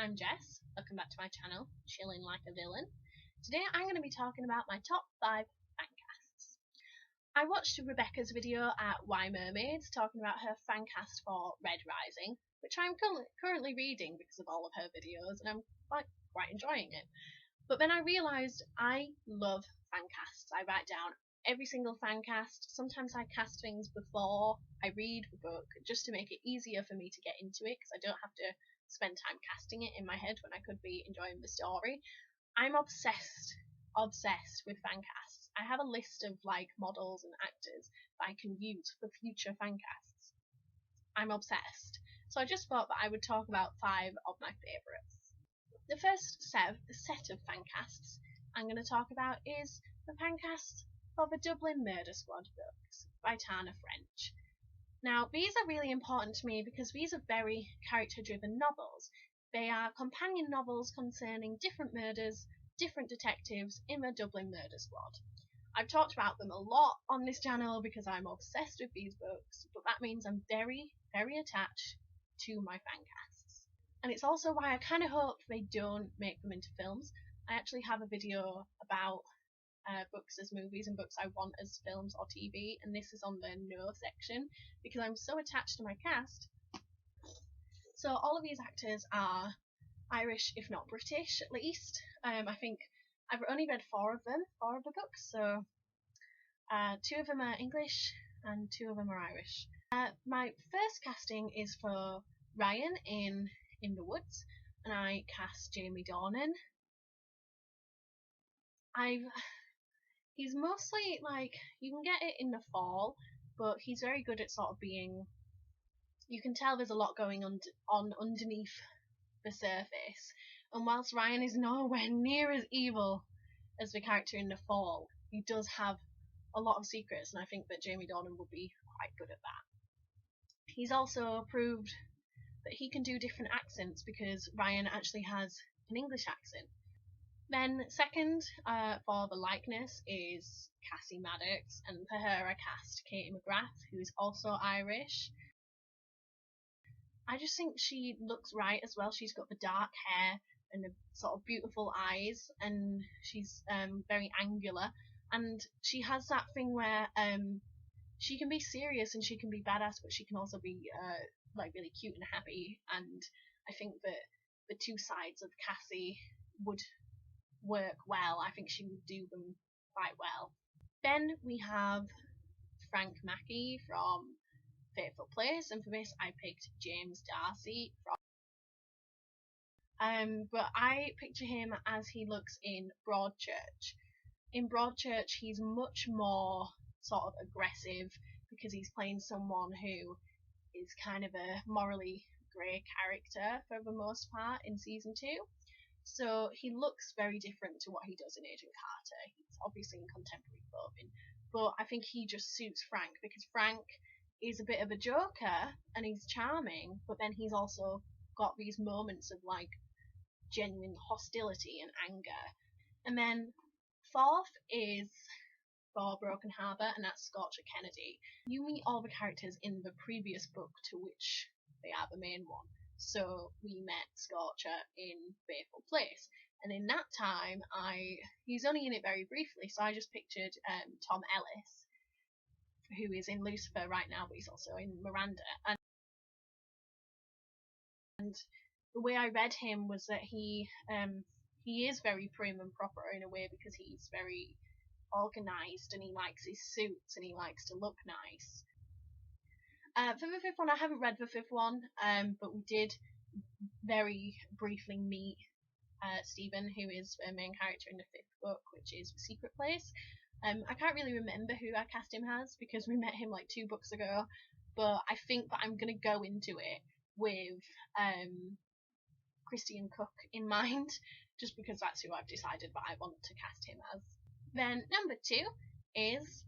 I'm Jess. Welcome back to my channel, Chilling Like a Villain. Today I'm going to be talking about my top 5 fancasts. I watched Rebecca's video at Why Mermaids talking about her fancast for Red Rising, which I'm currently reading because of all of her videos, and I'm quite enjoying it. But then I realised I love fancasts. I write down every single fancast. Sometimes I cast things before I read the book just to make it easier for me to get into it, because I don't have to spend time casting it in my head when I could be enjoying the story. I'm obsessed with fancasts. I have a list of models and actors that I can use for future fancasts. I'm obsessed. So I just thought that I would talk about 5 of my favourites. The first set of fancasts I'm going to talk about is the fancast of the Dublin Murder Squad books by Tana French. Now, these are really important to me because these are very character-driven novels. They are companion novels concerning different murders, different detectives in the Dublin Murder Squad. I've talked about them a lot on this channel because I'm obsessed with these books, but that means I'm very, very attached to my fancasts. And it's also why I kind of hope they don't make them into films. I actually have a video about books as movies and books I want as films or TV, and this is on the no section because I'm so attached to my cast. So all of these actors are Irish, if not British at least. I think I've only read 4 of the books, so 2 of them are English and 2 of them are Irish. My first casting is for Ryan in the Woods, and I cast Jamie Dornan. He's mostly you can get it in the fall, but he's very good at sort of being. You can tell there's a lot going on underneath the surface. And whilst Ryan is nowhere near as evil as the character in the fall, he does have a lot of secrets, and I think that Jamie Dornan would be quite good at that. He's also proved that he can do different accents because Ryan actually has an English accent. Then second for the likeness is Cassie Maddox, and for her I cast Katie McGrath, who is also Irish. I just think she looks right as well. She's got the dark hair and the sort of beautiful eyes, and she's very angular, and she has that thing where she can be serious and she can be badass, but she can also be really cute and happy, and I think that the two sides of Cassie would work well. I think she would do them quite well. Then we have Frank Mackey from Fateful Place, and for this I picked James Darcy but I picture him as he looks in Broadchurch. In Broadchurch he's much more sort of aggressive because he's playing someone who is kind of a morally grey character for the most part in season 2. So he looks very different to what he does in Agent Carter. He's obviously in contemporary clothing, but I think he just suits Frank because Frank is a bit of a joker and he's charming, but then he's also got these moments of genuine hostility and anger. And then 4th is for Broken Harbour, and that's Scorcher Kennedy. You meet all the characters in the previous book to which they are the main one. So we met Scorcher in Fateful Place, and in that time he's only in it very briefly, so I just pictured Tom Ellis, who is in Lucifer right now, but he's also in Miranda. And the way I read him was that he is very prim and proper in a way because he's very organised and he likes his suits and he likes to look nice. For the 5th one, I haven't read the 5th one, but we did very briefly meet Stephen, who is the main character in the 5th book, which is The Secret Place. I can't really remember who I cast him as because we met him 2 books ago, but I think that I'm going to go into it with Christian Cook in mind, just because that's who I've decided that I want to cast him as. Then number 2 is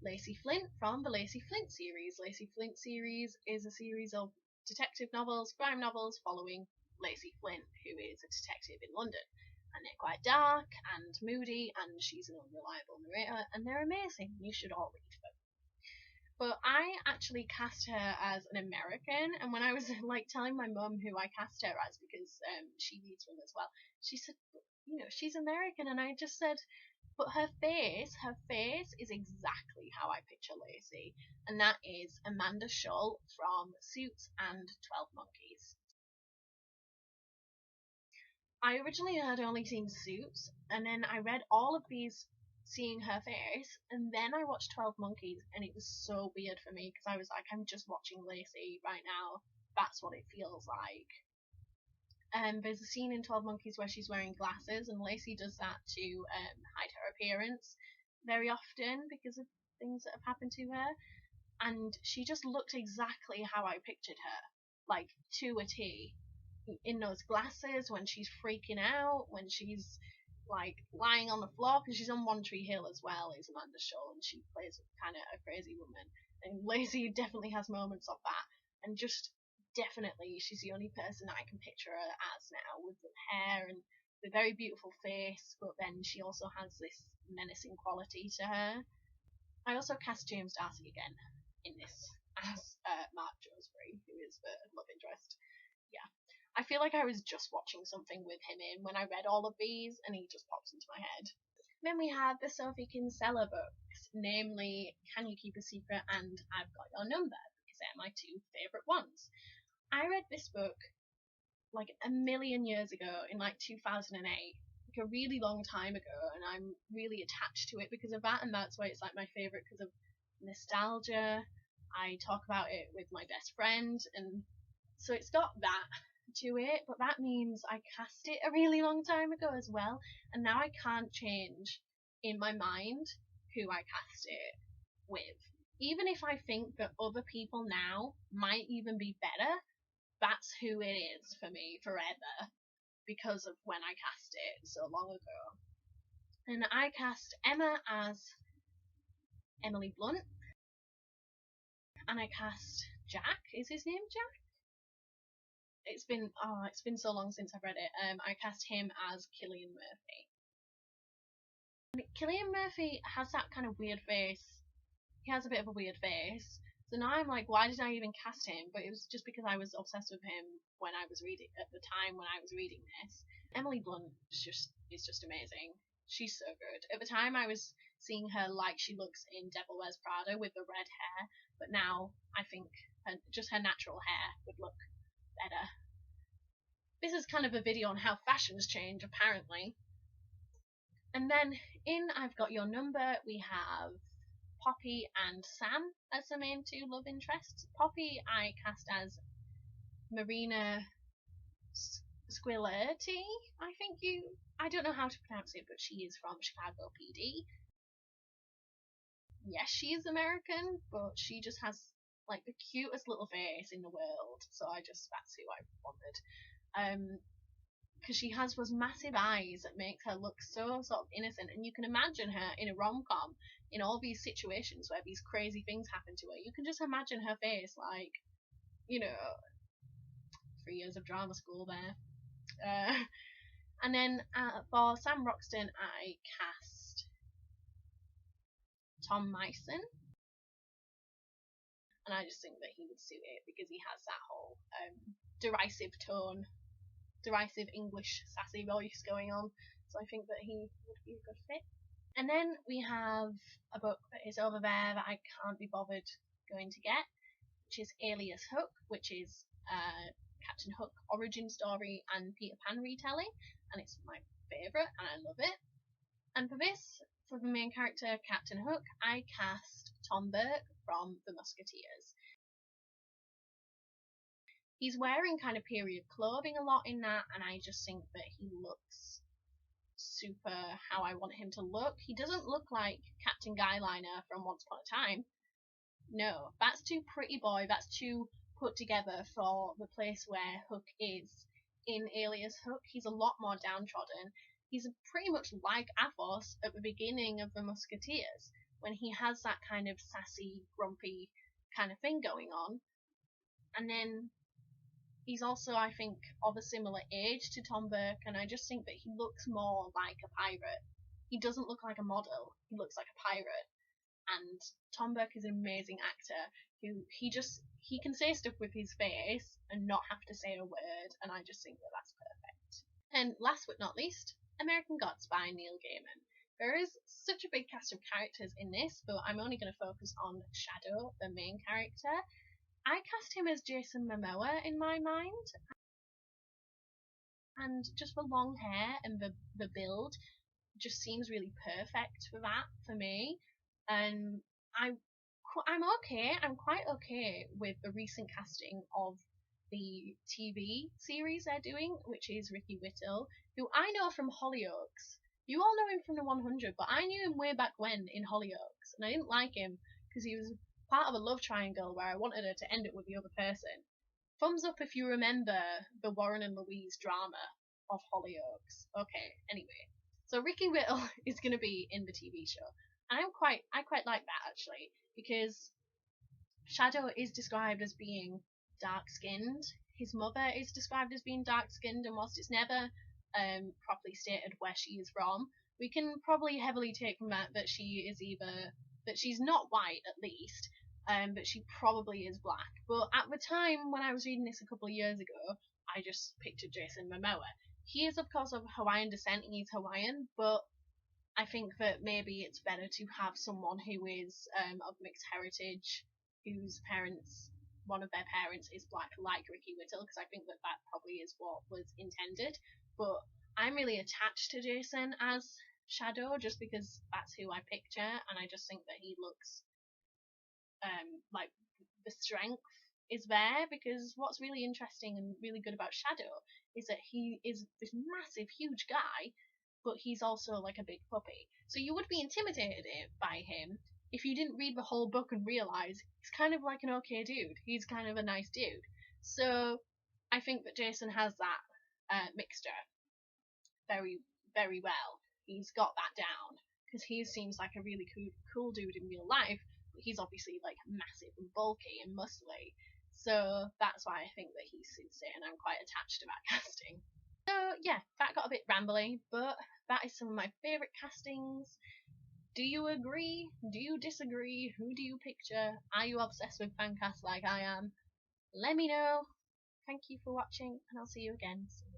Lacey Flint from the Lacey Flint series. Lacey Flint series is a series of detective novels, crime novels, following Lacey Flint, who is a detective in London. And they're quite dark and moody, and she's an unreliable narrator, and they're amazing. You should all read them. But I actually cast her as an American, and when I was like telling my mum who I cast her as, because she reads them as well, she said, you know, she's American, and I just said, but her face is exactly how I picture Lacey, and that is Amanda Schull from Suits and 12 Monkeys. I originally had only seen Suits, and then I read all of these seeing her face, and then I watched 12 Monkeys, and it was so weird for me because I was like, I'm just watching Lacey right now. That's what it feels like. There's a scene in 12 Monkeys where she's wearing glasses, and Lacey does that to hide her appearance very often because of things that have happened to her. And she just looked exactly how I pictured her, like to a T. In those glasses, when she's freaking out, when she's like lying on the floor, because she's on One Tree Hill as well, is Amanda Schull, and she plays kind of a crazy woman. And Lacey definitely has moments of that, and just definitely she's the only person I can picture her as now, with the hair and the very beautiful face, but then she also has this menacing quality to her. I also cast James Darcy again in this as Mark Jonesbury, who is the love interest. Yeah. I feel like I was just watching something with him in when I read all of these, and he just pops into my head. Then we have the Sophie Kinsella books, namely Can You Keep a Secret and I've Got Your Number, because they're my two favourite ones. I read this book like a million years ago in like 2008, like a really long time ago, and I'm really attached to it because of that, and that's why it's like my favourite because of nostalgia. I talk about it with my best friend, and so it's got that to it, but that means I cast it a really long time ago as well, and now I can't change in my mind who I cast it with. Even if I think that other people now might even be better, that's who it is for me forever because of when I cast it so long ago. And I cast Emma as Emily Blunt, and I cast Jack. Is his name Jack? It's been so long since I've read it. I cast him as Cillian Murphy. And Cillian Murphy has that kind of weird face. He has a bit of a weird face. So now I'm like, why did I even cast him? But it was just because I was obsessed with him when I was reading at the time when I was reading this. Emily Blunt is just amazing. She's so good. At the time I was seeing her like she looks in Devil Wears Prada with the red hair, but now I think just her natural hair would look better. This is kind of a video on how fashions change, apparently. And then in I've Got Your Number, we have Poppy and Sam as the main two love interests. Poppy I cast as Marina Squilerti, I don't know how to pronounce it, but she is from Chicago PD. Yes, she is American, but she just has like the cutest little face in the world, so that's who I wanted. Because she has those massive eyes that makes her look so sort of innocent, and you can imagine her in a rom-com in all these situations where these crazy things happen to her. You can just imagine her face, like, 3 years of drama school there. And then for Sam Roxton, I cast Tom Myson, and I just think that he would suit it because he has that whole derisive tone, derisive English sassy voice going on, so I think that he would be a good fit. And then we have a book that is over there that I can't be bothered going to get, which is Alias Hook, which is Captain Hook origin story and Peter Pan retelling, and it's my favourite and I love it. And for this, for the main character Captain Hook, I cast Tom Burke from The Musketeers. He's wearing kind of period clothing a lot in that, and I just think that he looks super how I want him to look. He doesn't look like Captain Guyliner from Once Upon a Time. No, that's too pretty boy, that's too put together for the place where Hook is. In Alias Hook, he's a lot more downtrodden. He's pretty much like Athos at the beginning of The Musketeers, when he has that kind of sassy, grumpy kind of thing going on. And then he's also, I think, of a similar age to Tom Burke, and I just think that he looks more like a pirate. He doesn't look like a model, he looks like a pirate. and Tom Burke is an amazing actor who he can say stuff with his face and not have to say a word, and I just think that that's perfect. And last but not least, American Gods by Neil Gaiman. There is such a big cast of characters in this, but I'm only going to focus on Shadow, the main character. I cast him as Jason Momoa in my mind, and just the long hair and the build just seems really perfect for that for me. And I'm okay. I'm quite okay with the recent casting of the TV series they're doing, which is Ricky Whittle, who I know from Hollyoaks. You all know him from the 100, but I knew him way back when in Hollyoaks, and I didn't like him because he was part of a love triangle where I wanted her to end it with the other person. Thumbs up if you remember the Warren and Louise drama of Hollyoaks. Okay, anyway. So Ricky Whittle is going to be in the TV show. And I quite like that actually, because Shadow is described as being dark skinned. His mother is described as being dark skinned, and whilst it's never properly stated where she is from, we can probably heavily take from that she's not white at least, but she probably is black. But at the time when I was reading this a couple of years ago, I just pictured Jason Momoa. He is of course of Hawaiian descent, he's Hawaiian, but I think that maybe it's better to have someone who is of mixed heritage, one of their parents is black, like Ricky Whittle, because I think that probably is what was intended. But I'm really attached to Jason as Shadow just because that's who I picture, and I just think that he looks like the strength is there, because what's really interesting and really good about Shadow is that he is this massive, huge guy, but he's also like a big puppy. So you would be intimidated by him if you didn't read the whole book and realise he's kind of like an okay dude. He's kind of a nice dude. So I think that Jason has that mixture very, very well. He's got that down because he seems like a really cool dude in real life, but he's obviously like massive and bulky and muscly. So that's why I think that he suits it, and I'm quite attached to that casting. So yeah, that got a bit rambly, but that is some of my favourite castings. Do you agree? Do you disagree? Who do you picture? Are you obsessed with Fancasts like I am? Let me know. Thank you for watching, and I'll see you again soon.